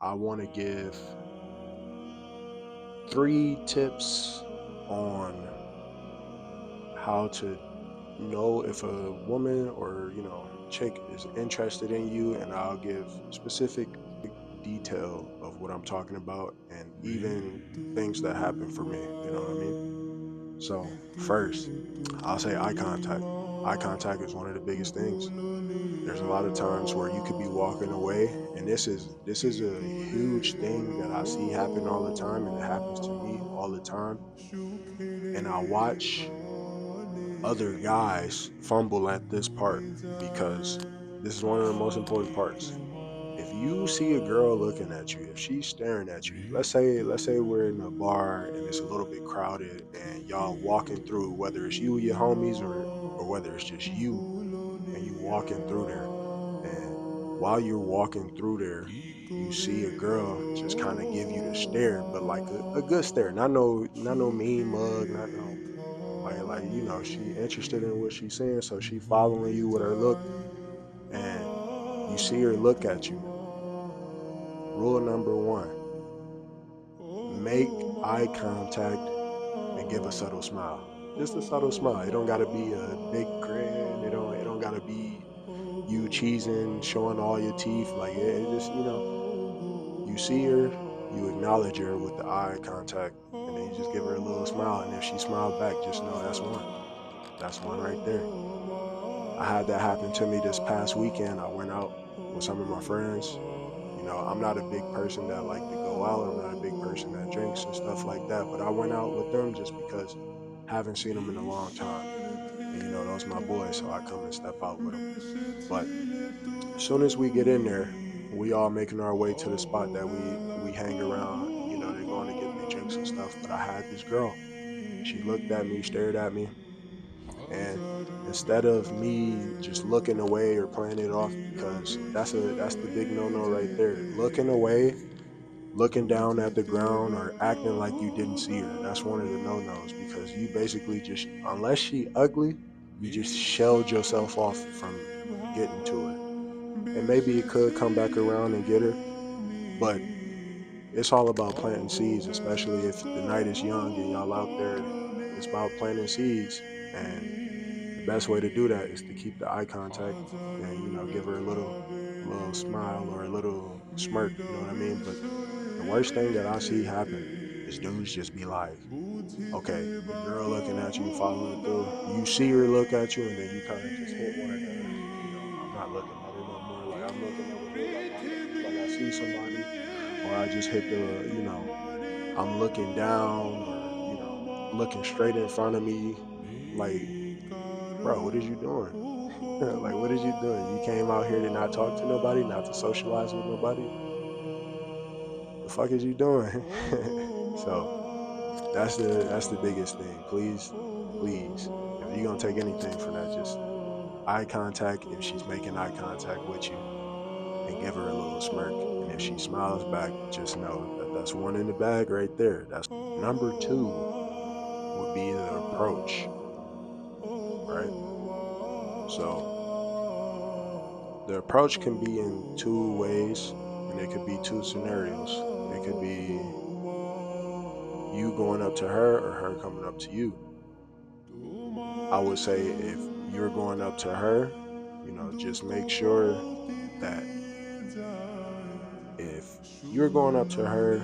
I want to give 3 tips on how to know if a woman or chick is interested in you, and I'll give specific detail of what I'm talking about, and even things that happen for me. You know what I mean? So first, I'll say eye contact. Eye contact is one of the biggest things. There's a lot of times where you could be walking away, and this is a huge thing that I see happen all the time, and it happens to me all the time. And I watch other guys fumble at this part because this is one of the most important parts. If you see a girl looking at you, if she's staring at you, let's say we're in a bar and it's a little bit crowded and y'all walking through, whether it's you and your homies or whether it's just you and you walking through there, and while you're walking through there, you see a girl just kind of give you the stare, but like a good stare, not no mean mug, not no like she interested in what she's saying, so she following you with her look, and you see her look at you. Rule number one: make eye contact and give a subtle smile. Just a subtle smile. It don't gotta be a big grin. It don't gotta be you cheesing, showing all your teeth. Like it just you see her, you acknowledge her with the eye contact, and then you just give her a little smile. And if she smiles back, just know that's one. That's one right there. I had that happen to me this past weekend. I went out with some of my friends. I'm not a big person that like to go out. I'm not a big person that drinks and stuff like that. But I went out with them just because I haven't seen them in a long time. And those my boys, so I come and step out with them. But as soon as we get in there, we all making our way to the spot that we hang around. They're going to get their drinks and stuff. But I had this girl. She looked at me, stared at me, and instead of me just looking away or playing it off, because that's the big no-no right there. Looking away, looking down at the ground, or acting like you didn't see her. That's one of the no-nos, because you basically just, unless she ugly, you just shelled yourself off from getting to her. And maybe it could come back around and get her, but it's all about planting seeds, especially if the night is young and y'all out there. It's about planting seeds, and the best way to do that is to keep the eye contact and give her a little smile or a little smirk. You know what I mean? But the worst thing that I see happen is dudes just be like, okay, the girl looking at you, following through. You see her look at you, and then you kind of just hit one of the, I'm not looking at her no more. Like I'm looking over here, like I see somebody, or I just hit the, I'm looking down, or looking straight in front of me, like, bro, what is you doing? Like, what is you doing? You came out here to not talk to nobody, not to socialize with nobody. The fuck is you doing? So that's the biggest thing. Please, please, if you're gonna take anything from that, just eye contact. If she's making eye contact with you, and give her a little smirk. And if she smiles back, just know that that's one in the bag right there. That's number two would be the approach, right? So the approach can be in 2 ways, and it could be 2 scenarios. It could be you going up to her or her coming up to you. I would say if you're going up to her, just make sure that if you're going up to her,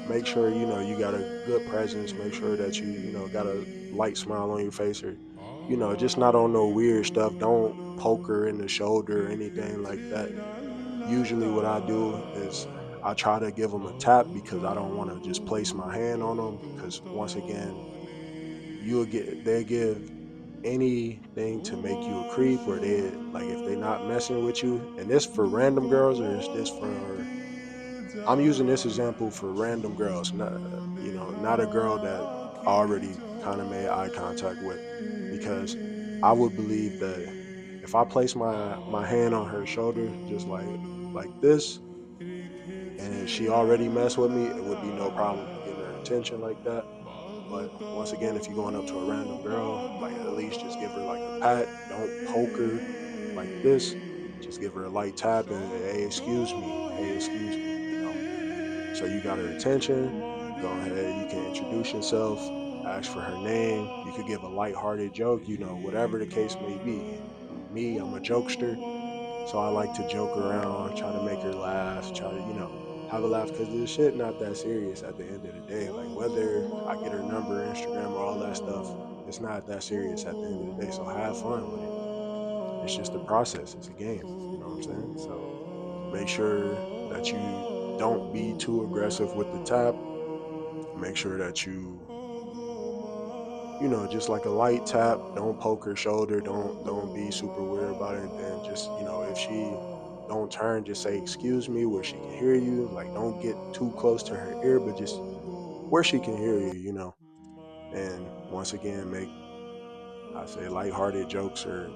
make sure you got a good presence. Make sure that you got a light smile on your face, or just not on no weird stuff. Don't poke her in the shoulder or anything like that. Usually what I do is I try to give them a tap, because I don't want to just place my hand on them, because once again, they give anything to make you a creep, or they like, if they not messing with you. And this for random girls, or is this for, I'm using this example for random girls, not a girl that I already kind of made eye contact with, because I would believe that if I place my hand on her shoulder, just like this, and she already messed with me, it would be no problem getting her attention like that. But once again, if you're going up to a random girl, like, at least just give her like a pat. Don't poke her like this. Just give her a light tap and, hey, excuse me, hey, excuse me, you know. So you got her attention. Go ahead, you can introduce yourself, ask for her name. You could give a lighthearted joke, you know, whatever the case may be. Me, I'm a jokester, so I like to joke around, try to make her laugh, try to, have a laugh because this shit not that serious at the end of the day. Like whether I get her number, Instagram, or all that stuff, it's not that serious at the end of the day. So have fun with it. It's just a process. It's a game. You know what I'm saying? So make sure that you don't be too aggressive with the tap. Make sure that just like a light tap. Don't poke her shoulder. Don't be super weird about it. And then just, if she don't turn, just say excuse me where she can hear you. Like don't get too close to her ear, but just where she can hear you. And once again, make I say lighthearted jokes or,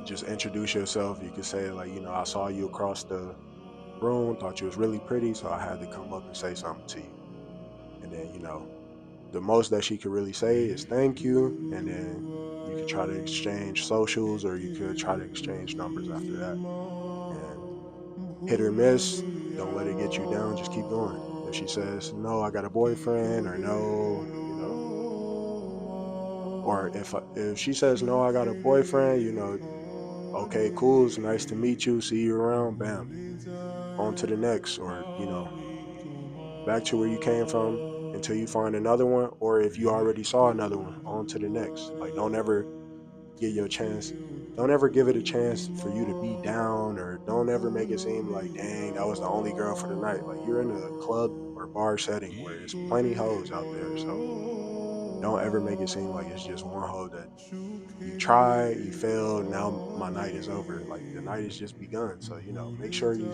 just introduce yourself. You could say like, I saw you across the room, thought you was really pretty, so I had to come up and say something to you. And then, the most that she could really say is thank you. And then you could try to exchange socials or you could try to exchange numbers after that. And hit or miss, don't let it get you down. Just keep going. If she says, no, I got a boyfriend, or no, or if she says, no, I got a boyfriend, okay, cool, it's nice to meet you, see you around, bam, on to the next, or, back to where you came from until you find another one, or if you already saw another one, on to the next. Like, don't ever give your chance. Don't ever give it a chance for you to be down, or don't ever make it seem like, dang, that was the only girl for the night. Like, you're in a club or bar setting where there's plenty hoes out there. So don't ever make it seem like it's just one hoe that you try, you fail, now my night is over. Like, the night has just begun. So, make sure you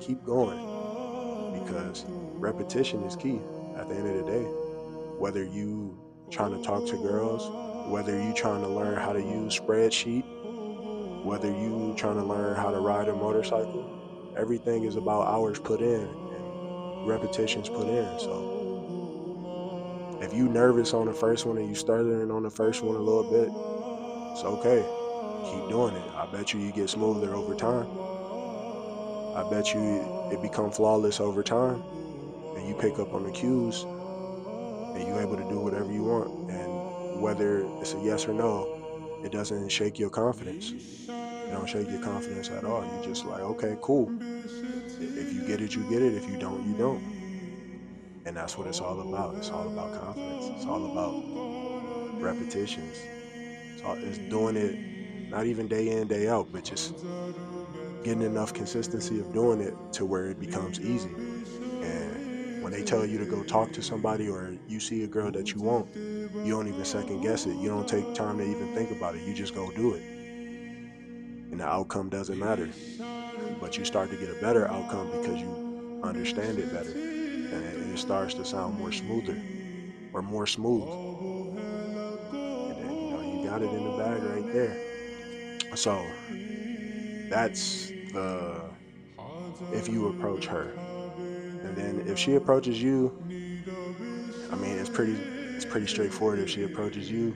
keep going because repetition is key at the end of the day. Whether you trying to talk to girls, whether you trying to learn how to use spreadsheet, whether you trying to learn how to ride a motorcycle, everything is about hours put in and repetitions put in. So if you nervous on the first one and you stuttering on the first one a little bit, it's okay. Keep doing it. I bet you get smoother over time. I bet you it become flawless over time and you pick up on the cues and you able to do whatever you want. And whether it's a yes or no, it doesn't shake your confidence. It don't shake your confidence at all. You just like, okay, cool. If you get it, you get it. If you don't, you don't. And that's what it's all about. It's all about confidence. It's all about repetitions. It's doing it not even day in, day out, but just getting enough consistency of doing it to where it becomes easy. And when they tell you to go talk to somebody or you see a girl that you want, you don't even second guess it. You don't take time to even think about it. You just go do it. And the outcome doesn't matter. But you start to get a better outcome because you understand it better. And it starts to sound more smoother or more smooth. And then, you got it in the bag right there. So that's the if you approach her. And then if she approaches you, I mean it's pretty straightforward. If she approaches you,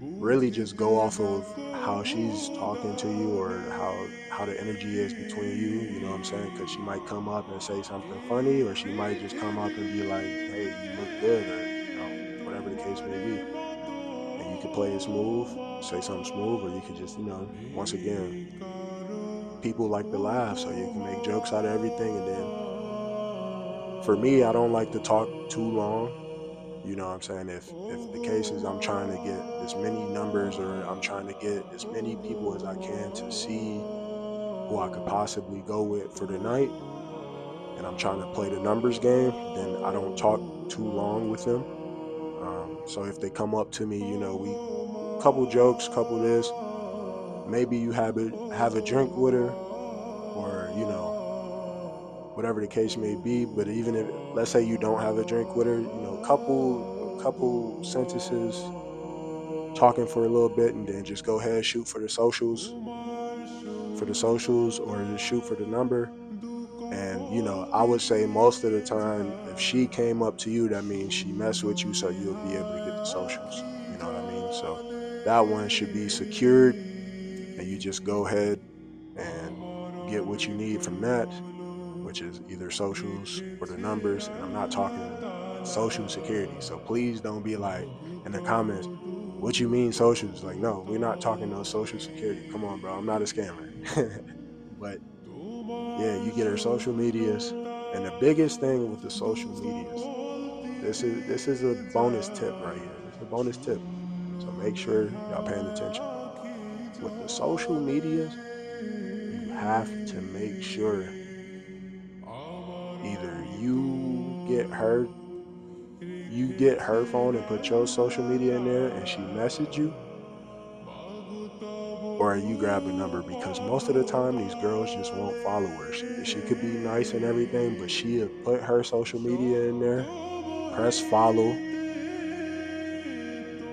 really just go off of how she's talking to you or how the energy is between you, you know what I'm saying? Cuz she might come up and say something funny or she might just come up and be like, "Hey, you look good," or, whatever the case may be. And you could play it smooth, say something smooth, or you could just, once again, people like to laugh, so you can make jokes out of everything. And then for me, I don't like to talk too long. You know what I'm saying? If the case is I'm trying to get as many numbers or I'm trying to get as many people as I can to see who I could possibly go with for the night, and I'm trying to play the numbers game, then I don't talk too long with them. So if they come up to me, we couple jokes, couple this, maybe you have a drink with her, or whatever the case may be. But even if let's say you don't have a drink with her, couple sentences talking for a little bit, and then just go ahead shoot for the socials, or just shoot for the number. And I would say most of the time, if she came up to you, that means she messed with you, so you'll be able to get the socials. You know what I mean? So that one should be secured, and and you just go ahead and get what you need from that, which is either socials or the numbers. And I'm not talking social security. So please don't be like in the comments, what you mean socials? Like, no, we're not talking no social security. Come on, bro. I'm not a scammer. But yeah, you get her social medias. And the biggest thing with the social medias, this is a bonus tip right here. This is a bonus tip. So make sure y'all paying attention. With the social medias, you have to make sure either you get her phone and put your social media in there and she message you, or you grab a number, because most of the time these girls just won't follow her. She could be nice and everything, but she'll put her social media in there, press follow,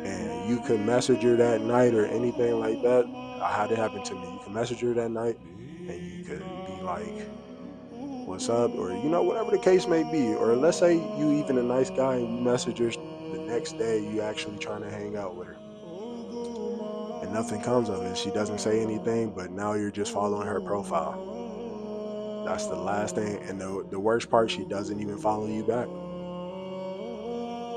and you could message her that night or anything like that. I had it happen to me. You can message her that night and you could be like, what's up? Or, whatever the case may be. Or let's say you even a nice guy and you message her the next day, you actually trying to hang out with her and nothing comes of it. She doesn't say anything, but now you're just following her profile. That's the last thing. And the worst part, she doesn't even follow you back.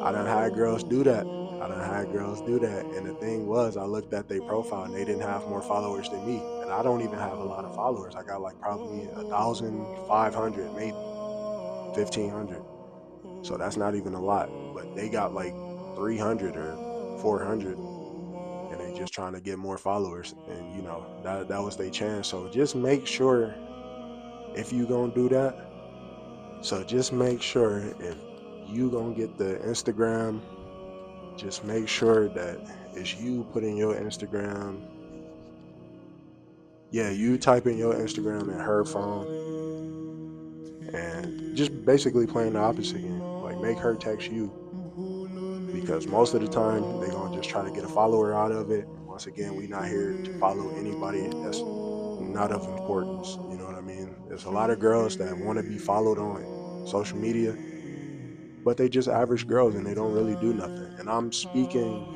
I done had girls do that. I done had girls do that. And the thing was, I looked at their profile and they didn't have more followers than me. And I don't even have a lot of followers. I got like probably 1,500, maybe 1,500. So that's not even a lot. But they got like 300 or 400, and they just trying to get more followers. And that was their chance. So just make sure, if you gonna do that, so just make sure if you gonna get the Instagram, just make sure that it's you putting your Instagram. Yeah, you type in your Instagram in her phone and just basically playing the opposite game. Like, make her text you, because most of the time they're gonna just try to get a follower out of it. And once again, we not here to follow anybody that's not of importance. You know what I mean? There's a lot of girls that want to be followed on social media, but they just average girls and they don't really do nothing. And I'm speaking,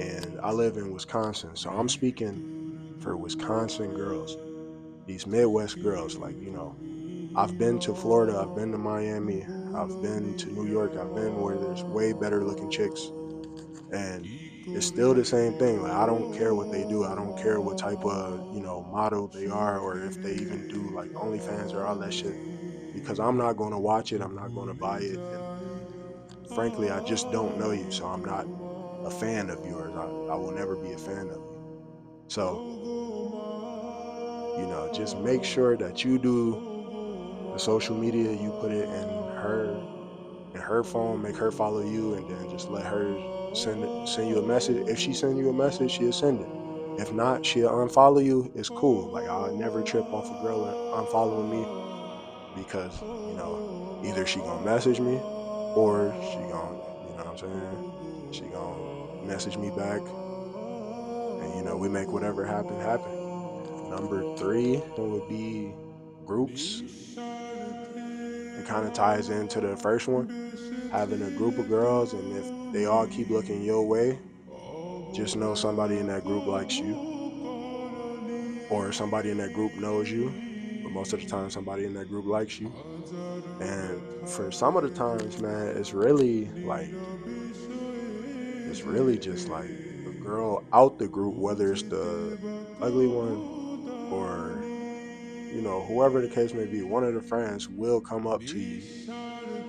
and I live in Wisconsin, so I'm speaking for Wisconsin girls, these Midwest girls. Like, I've been to Florida, I've been to Miami, I've been to New York, I've been where there's way better looking chicks, and it's still the same thing. Like, I don't care what they do. I don't care what type of model they are, or if they even do like OnlyFans or all that shit, because I'm not going to watch it. I'm not going to buy it, and frankly, I just don't know you, so I'm not a fan of yours. I will never be a fan of you. So just make sure that you do the social media. You put it in her phone, make her follow you, and then just let her send you a message. If she send you a message, she'll send it. If not, she'll unfollow you. It's cool. Like, I'll never trip off a girl unfollowing me, because either she gonna message me, or she gonna, what I'm saying, she gonna message me back, and we make whatever happen happen. Number three would be groups. It kind of ties into the first one, having a group of girls, and if they all keep looking your way, just know somebody in that group likes you, or somebody in that group knows you. But most of the time, somebody in that group likes you. And for some of the times, man, it's really just like a girl out the group, whether it's the ugly one, or whoever the case may be. One of the friends will come up to you,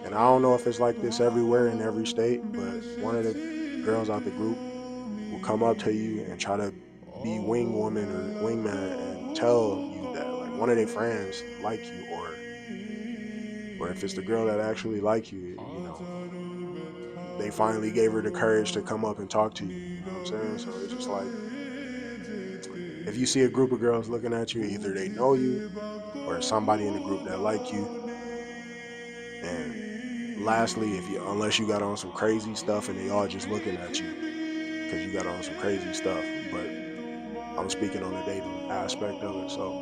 and I don't know if it's like this everywhere in every state, but one of the girls out the group will come up to you and try to be wing woman or wingman and tell you that like one of their friends like you, or if it's the girl that actually like you, they finally gave her the courage to come up and talk to you. You know what I'm saying? So it's just like, if you see a group of girls looking at you, either they know you or somebody in the group that like you. And lastly, if you unless you got on some crazy stuff and they all just looking at you because you got on some crazy stuff. But I'm speaking on the dating aspect of it. So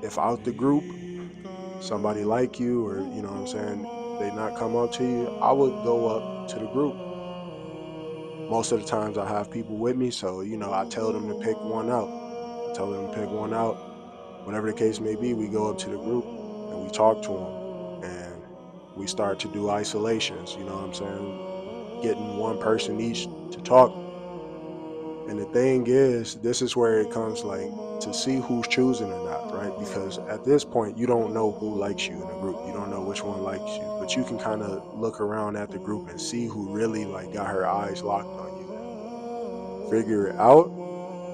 if out the group somebody like you, or they not come up to you, I would go up to the group Most of the times I have people with me, so I tell them to pick one out. I tell them to pick one out. Whatever the case may be, we go up to the group and we talk to them, and we start to do isolations. You know what I'm saying? Getting one person each to talk. And the thing is, this is where it comes like to see who's choosing or not, right? Because at this point, you don't know who likes you in a group. You don't know which one likes you, but you can kind of look around at the group and see who really like got her eyes locked on you and figure it out,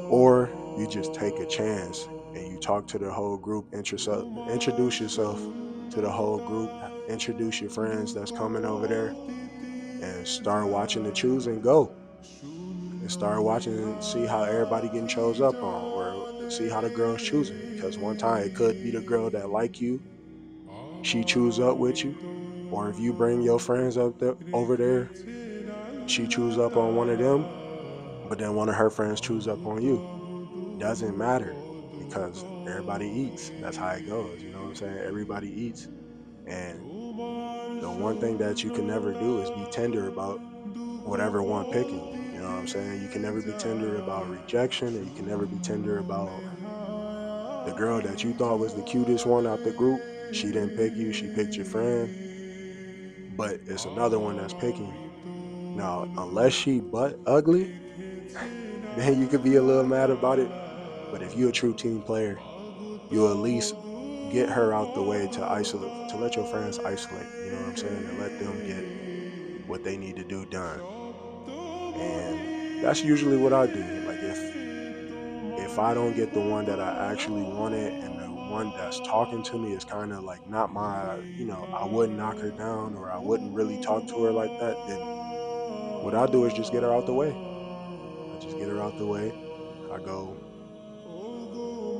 or you just take a chance and you talk to the whole group, introduce yourself to the whole group, introduce your friends that's coming over there, and start watching the choose and go and start watching and see how everybody getting chose up on, or see how the girl's choosing. Because one time it could be the girl that like you, she choose up with you, or if you bring your friends up there over there, she choose up on one of them, but then one of her friends choose up on you. Doesn't matter because everybody eats. That's how it goes. You know what I'm saying? Everybody eats. And the one thing that you can never do is be tender about whatever one picking you. You know what I'm saying? You can never be tender about rejection, and you can never be tender about the girl that you thought was the cutest one out the group. She didn't pick you, she picked your friend, but it's another one that's picking you. Now, unless she butt ugly, then you could be a little mad about it. But if you're a true team player, you'll at least get her out the way to isolate, to let your friends isolate. You know what I'm saying? And let them get what they need to do done. And that's usually what I do. Like if I don't get the one that I actually wanted, and the one that's talking to me is kind of like not my, I wouldn't knock her down, or I wouldn't really talk to her like that, then what I do is just get her out the way. I just get her out the way. I go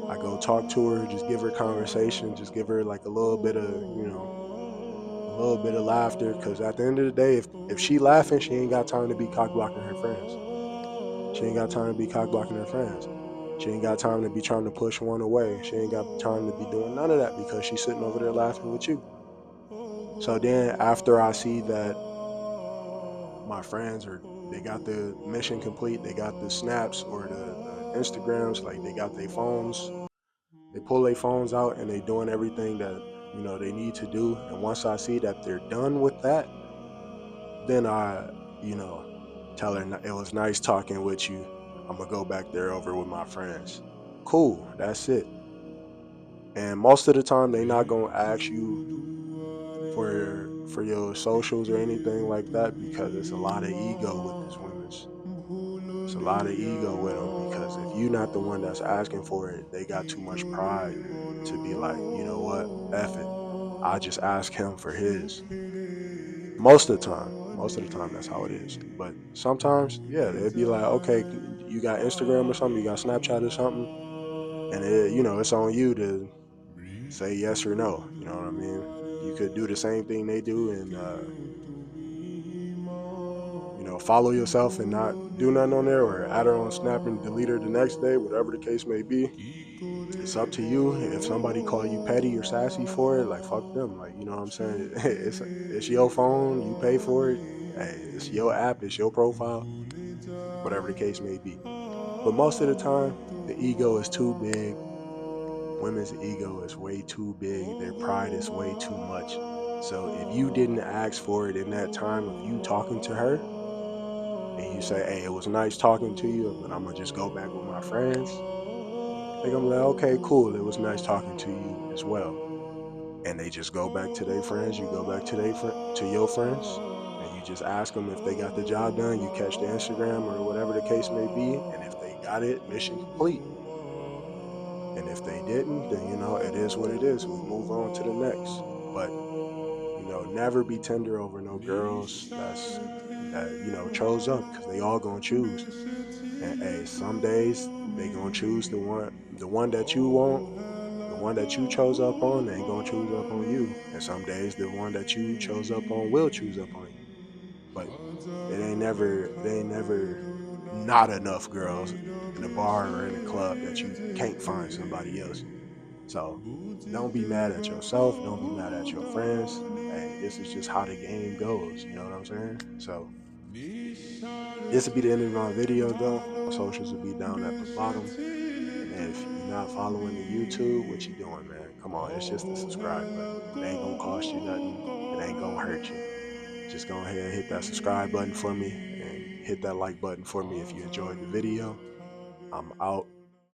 I go talk to her, just give her conversation, just give her like a little bit of, a little bit of laughter. Cause at the end of the day, if she laughing, she ain't got time to be cock blocking her friends. She ain't got time to be cock blocking her friends. She ain't got time to be trying to push one away. She ain't got time to be doing none of that because she's sitting over there laughing with you. So then after I see that my friends are they got the mission complete, they got the snaps or the Instagrams, like they got their phones, they pull their phones out and they doing everything that they need to do. And once I see that they're done with that, then I, you know, tell her it was nice talking with you. I'm gonna go back there over with my friends. Cool, that's it. And most of the time, they not gonna ask you for your socials or anything like that because it's a lot of ego with this women's. It's a lot of ego with them because if you're not the one that's asking for it, they got too much pride to be like, you know what, F it. I just ask him for his. Most of the time, that's how it is. But sometimes, yeah, they'd be like, okay, you got Instagram or something, you got Snapchat or something, and it's on you to say yes or no. You know what I mean? You could do the same thing they do and follow yourself and not do nothing on there, or add her on Snap and delete her the next day, whatever the case may be. It's up to you. If somebody call you petty or sassy for it, like fuck them. Like you know what I'm saying? It's your phone. You pay for it. Hey, it's your app. It's your profile. Whatever the case may be. But most of the time, the ego is too big. Women's ego is way too big. Their pride is way too much. So if you didn't ask for it in that time of you talking to her, and you say, "Hey, it was nice talking to you, but I'm gonna just go back with my friends," they gonna be like, "Okay, cool. It was nice talking to you as well." And they just go back to their friends. You go back to to your friends, and you just ask them if they got the job done. You catch the Instagram or whatever the case may be, and if they got it, mission complete. And if they didn't, then it is what it is. We move on to the next. But never be tender over no girls that chose up because they all gonna choose. And hey, some days they gonna choose the one that you want, the one that you chose up on, they ain't gonna choose up on you. And some days the one that you chose up on will choose up on you. But it ain't never not enough girls in a bar or in a club that you can't find somebody else. So don't be mad at yourself. Don't be mad at your friends. Hey, this is just how the game goes. You know what I'm saying? So This will be the end of my video though. My socials will be down at the bottom. And if you're not following the YouTube, what you doing, man? Come on, it's just the subscribe button. It ain't gonna cost you nothing. It ain't gonna hurt you. Just go ahead and hit that subscribe button for me and hit that like button for me if you enjoyed the video. I'm out.